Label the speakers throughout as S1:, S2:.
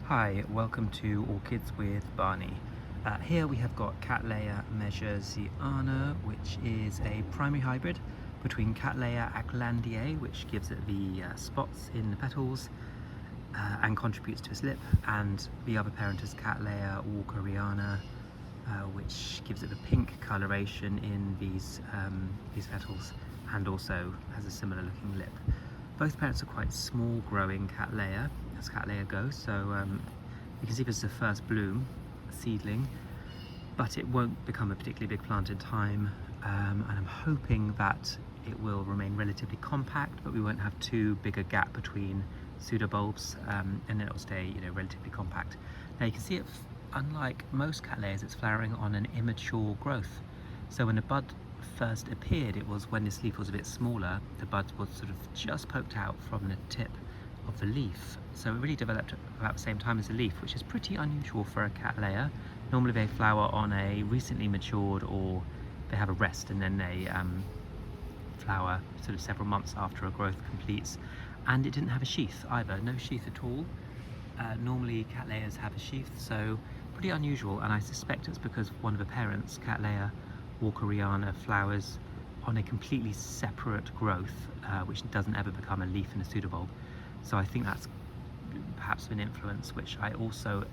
S1: Hi, welcome to Orchids with Barney. Here we have got Cattleya Measuresiana, which is a primary hybrid between Cattleya aclandiae, which gives it the spots in the petals and contributes to its lip, and the other parent is Cattleya walkeriana, which gives it the pink coloration in these petals and also has a similar looking lip. Both parents are quite small growing Cattleya, as Cattleya goes, so you can see this is the first bloom, seedling, but it won't become a particularly big plant in time, and I'm hoping that it will remain relatively compact, but we won't have too big a gap between pseudobulbs, and then it will stay, relatively compact. Now you can see it, unlike most Cattleyas, it's flowering on an immature growth. So when the bud first appeared, it was when this leaf was a bit smaller, the buds was sort of just poked out from the tip of the leaf. So it really developed about the same time as the leaf, which is pretty unusual for a Cattleya. Normally they flower on a recently matured, or they have a rest and then they flower sort of several months after a growth completes. And it didn't have a sheath either, no sheath at all. Normally Cattleyas have a sheath, so pretty unusual, and I suspect it's because one of the parents, Cattleya walkeriana, flowers on a completely separate growth, which doesn't ever become a leaf in a pseudobulb. So I think that's perhaps an influence, which I also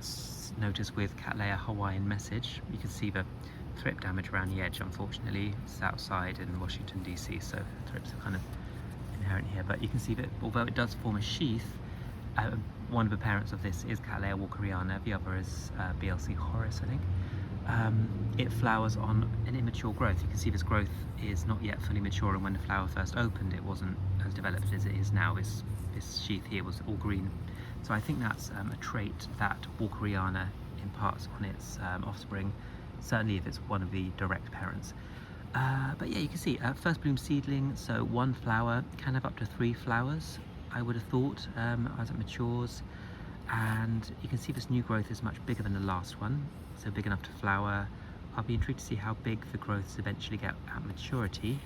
S1: noticed with Cattleya Hawaiian Message. You can see the thrip damage around the edge, unfortunately. It's outside in Washington DC, so thrips are kind of inherent here, but you can see that although it does form a sheath, one of the parents of this is Cattleya walkeriana, the other is BLC Horace, I think. It flowers on an immature growth. You can see this growth is not yet fully mature, and when the flower first opened it wasn't as developed as it is now. This sheath here was all green. So I think that's a trait that walkeriana imparts on its offspring, certainly if it's one of the direct parents. But yeah, you can see first bloom seedling, so one flower, can have up to 3 flowers, I would have thought, as it matures. And you can see this new growth is much bigger than the last one, so big enough to flower. I'll be intrigued to see how big the growths eventually get at maturity.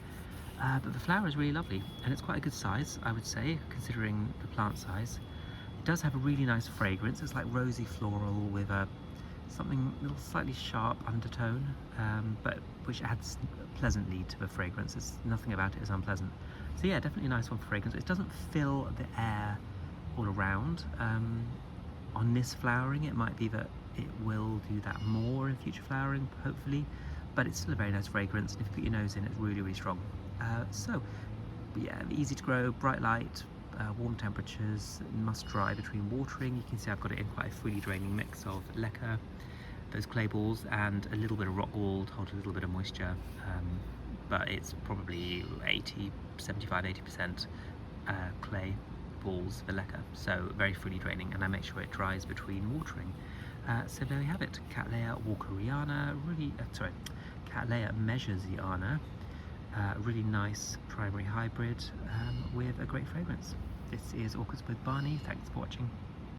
S1: But the flower is really lovely, and it's quite a good size, I would say, considering the plant size. It does have a really nice fragrance. It's like rosy floral with something a little slightly sharp undertone, but which adds pleasantly to the fragrance. It's nothing about it is unpleasant. So yeah, definitely a nice one for fragrance. It doesn't fill the air all around. On this flowering, it might be that it will do that more in future flowering, hopefully, but it's still a very nice fragrance, and if you put your nose in, it's really, really strong. So yeah, easy to grow, bright light, warm temperatures, must dry between watering. You can see I've got it in quite a freely draining mix of leca, those clay balls, and a little bit of rock wool to hold a little bit of moisture, but it's probably 75–80% clay balls for leca, so very freely draining, and I make sure it dries between watering. So there we have it, Cattleya walkeriana, Cattleya Measuresiana, really nice primary hybrid with a great fragrance. This is Orchids with Barney, thanks for watching.